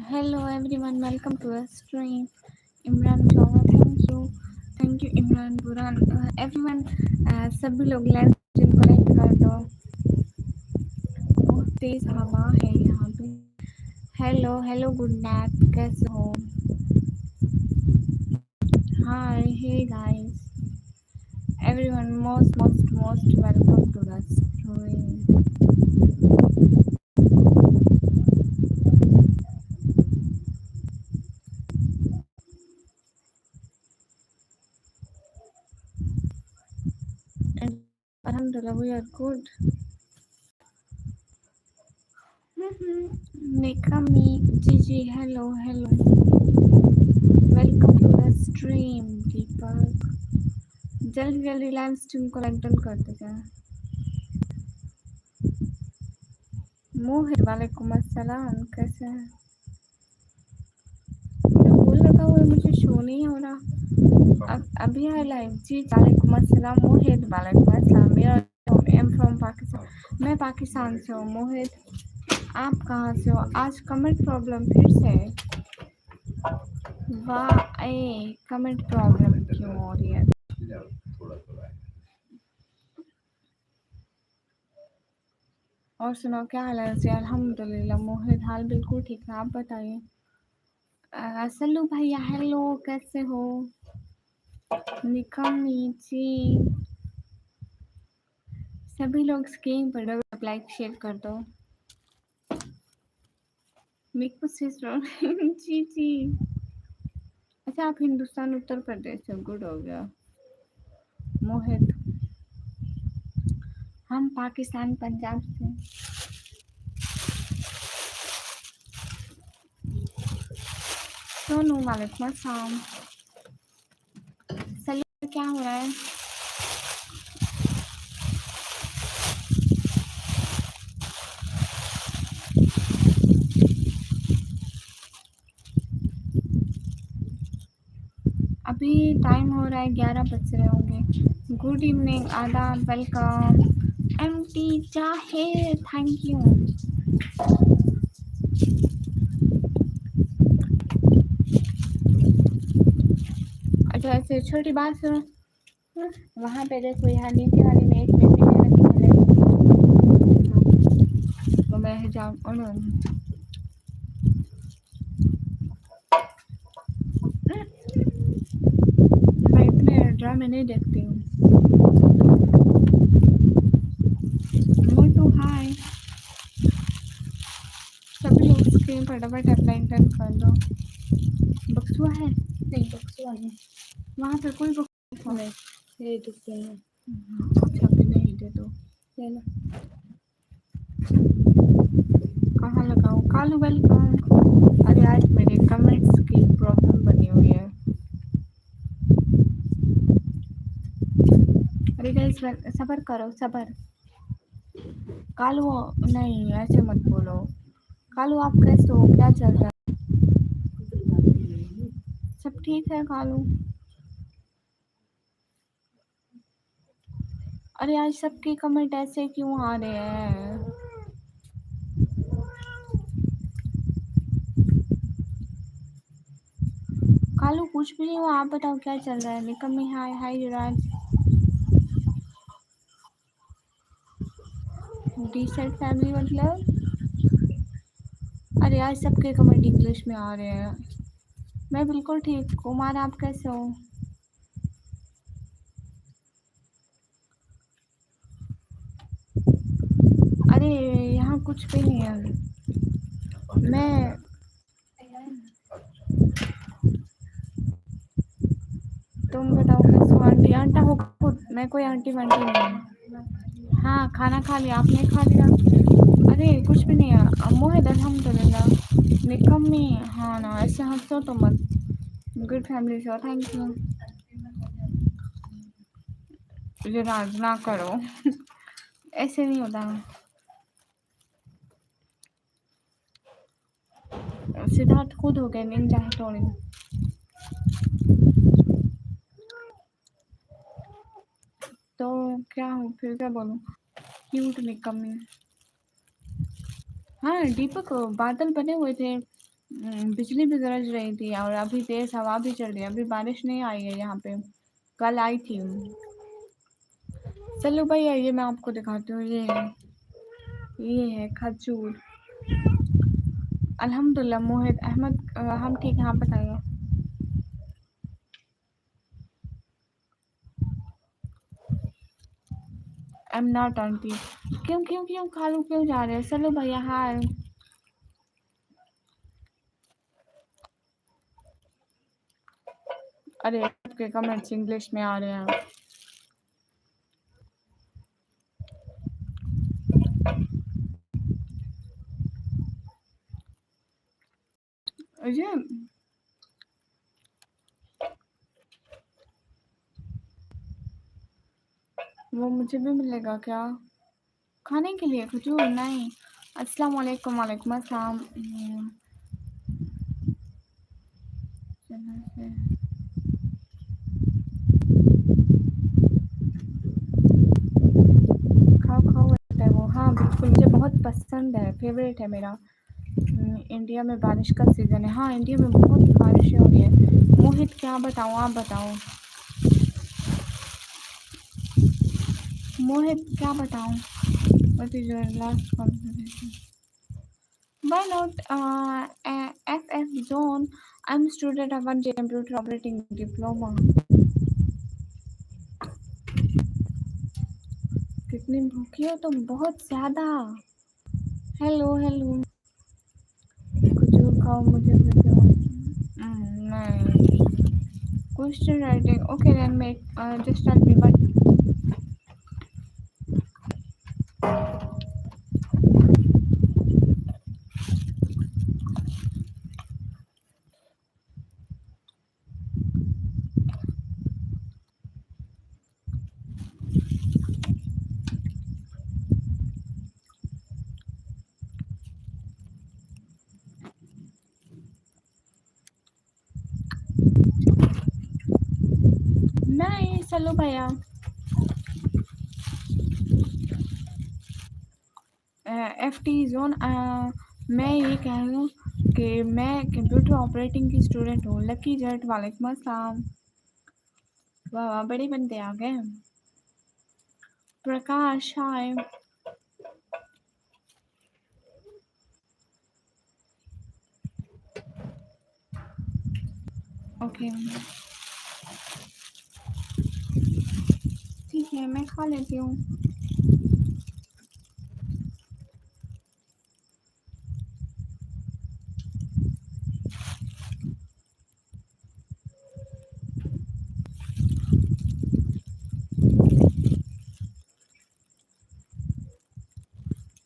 Hello everyone, welcome to our stream. Imran Jawad, thank you Imran Buran. Everyone, सभी लोग live stream को like कर दो. बहुत तेज हवा है यहाँ पे. हेलो गुड नाइट, कैसे हो? हाय, hey guys, everyone, most welcome to the stream. And alhamdulillah, we are good. Nikami, Gigi, hello. Welcome to the stream, Deepak. जल्दी लाइव स्ट्रीम को लाइक डन कर देगा. मोहित, वालेकुम अस्सलाम, कैसे हैं? बोल रखा हुआ मुझे शो नहीं हो रहा. अभी है लाइव. जी वालेकुम अस्सलाम मोहित, वालेकुम अस्सलाम. मेरा एम फ्रॉम पाकिस्तान. मैं पाकिस्तान से हूँ. मोहित, आप कहाँ से हो? आज कमेंट प्रॉब्लम फिर से. वाह, कमेंट प्रॉब्लम क्यों हो रही है? और सुनाओ, क्या हाल है? जी अल्हम्दुलिल्लाह. मोहित, हाल बिल्कुल ठीक है, आप बताइए. सल्लू भैया, हेलो, कैसे हो? निकमी जी, सभी लोग स्क्रीन पर लाइक शेयर कर दो. मिकू सिस्टर जी. अच्छा, आप हिंदुस्तान उत्तर प्रदेश से. गुड हो गया. मोहित, हम पाकिस्तान पंजाब से. सोनू, वालेकुम अस्सलाम. सल्लू, क्या हो रहा है? अभी टाइम हो रहा है 11 बज रहे होंगे. गुड इवनिंग, आदाब, वेलकम. एमटी जाहिर, थैंक यू. अच्छा, ऐसे छोटी बात सुनो. वहाँ पे देखो, यहाँ नीचे वाली में एक बेटी में रखी है, तो मैं हिजाब मैं इतने ड्रामे नहीं देखती हूँ. मोटू, हाय. सभी लोग स्क्रीन पर डबल टैप लाइक डन कर दो. बक्सुआ है? नहीं, बक्सुआ नहीं. वहाँ पे कोई बक्सुआ नहीं. ये दिखते हैं. अच्छा, भी नहीं दे दो. ले लो. कहाँ लगाऊँ? कालू, वेलकम. अरे आज मेरे कमेंट्स की प्रॉब्लम बनी हुई है. अरे गाइस, सबर करो, सबर. कालू, नहीं ऐसे मत बोलो. कालू, आप कैसे हो? क्या चल रहा है? सब ठीक है कालू? अरे आज सबके कमेंट ऐसे क्यों आ रहे हैं? कालू, कुछ भी नहीं हो, आप बताओ क्या चल रहा है? निकम्मी, हाय. हाय युवराज. डी सेट फैमिली मतलब ارے آج سب کے کمنٹ انگلش میں آ رہے ہیں. میں بالکل ٹھیک عمیر آپ کیسے ہو؟ ارے یہاں کچھ بھی نہیں ہے. میں تم بتاؤ کیسے ہو آنٹی آنٹا ہو میں کوئی آنٹی وانٹی نہیں ہوں. ہاں کھانا کھا لیا آپ نے کھا لیا؟ ارے کچھ بھی نہیں ہے موحد الحمد للہ. نکمی ہاں نا ایسے ہنسو تو مت. گڈ فیملی سے تھینک یو. مجھے راج نہ کرو ایسے نہیں ہوتا. سدھارت خود ہو گئے نہیں چاہے توڑی. تو کیا ہو پھر کیا بولوں کیوٹ نکمی. ہاں دیپک بادل بنے ہوئے تھے. بجلی بھی گرج رہی تھی اور ابھی تیز ہوا بھی چل رہی ہے ابھی بارش نہیں آئی ہے یہاں پہ. کل آئی تھی. چلو بھائی آئیے میں آپ کو دکھاتی ہوں یہ ہے کھجور. الحمد للہ موحد احمد ہم ٹھیک ہیں آپ بتائیے. ایم ناٹ آنٹی کیوں کیوں کیوں کھالو کیوں جا رہے ہیں چلو بھیا ہائے. ارے آپ کے کمنٹس انگلش میں آ رہے ہیں. یہ وہ مجھے بھی ملے گا کیا کھانے کے لیے کھجور نہیں. السلام علیکم وعلیکم السلام. کھاؤ کھاؤ وہ ہاں بالکل مجھے بہت پسند ہے فیوریٹ ہے میرا. انڈیا میں بارش کا سیزن ہے ہاں انڈیا میں بہت بارشیں ہو رہی ہیں. موہت کیا بتاؤں آپ بتاؤ. موہت کیا بتاؤں. what is your last conversation. Why not FF zone. I'm a student of one computer operating diploma. کتنی بھوکی ہو تم بہت زیادہ. Hello hello. کھجور کھاؤ مجھے بھی دو. نہیں. Question writing. Okay then make just tell me what. نہیں چلو بھیا. ایف ٹی زون میں یہ کہہ رہی ہوں کہ میں کمپیوٹر آپریٹنگ کی اسٹوڈنٹ ہوں. لکی جٹ وعلیکم السلام. واہ واہ بڑے بندے آ گئے. پرکاش ہائے. اوکے ٹھیک ہے میں کھا لیتی ہوں.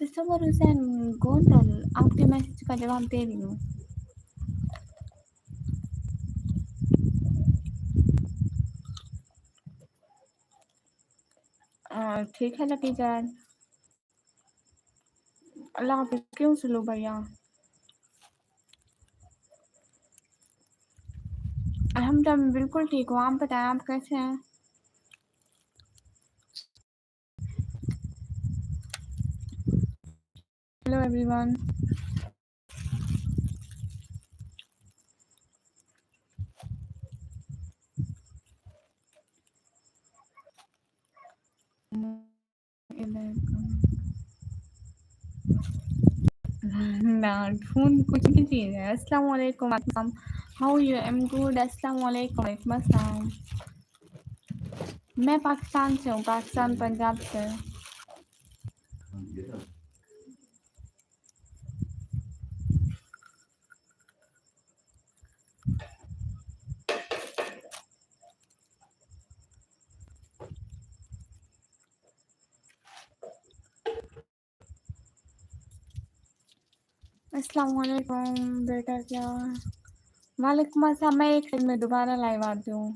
تصور حسین گوندل آپ کے میسج کا جواب دے رہی ہوں. ٹھیک ہے لکی جان. اللہ حافظ. کیوں سلو بھیا. الحمد للہ میں بالکل ٹھیک ہوں آپ بتائیں آپ کیسے ہیں. Hello every one. نہ ڈھونڈ کچھ بھی چیز ہے. السلام علیکم ہاؤ یو ایم گڈ. السلام علیکم وعلیکم السلام. میں پاکستان سے ہوں, پاکستان پنجاب سے. السلام علیکم بیٹا جان. وعلیکم السلام. میں ایک سیکنڈ میں دوبارہ لائیو آتی ہوں.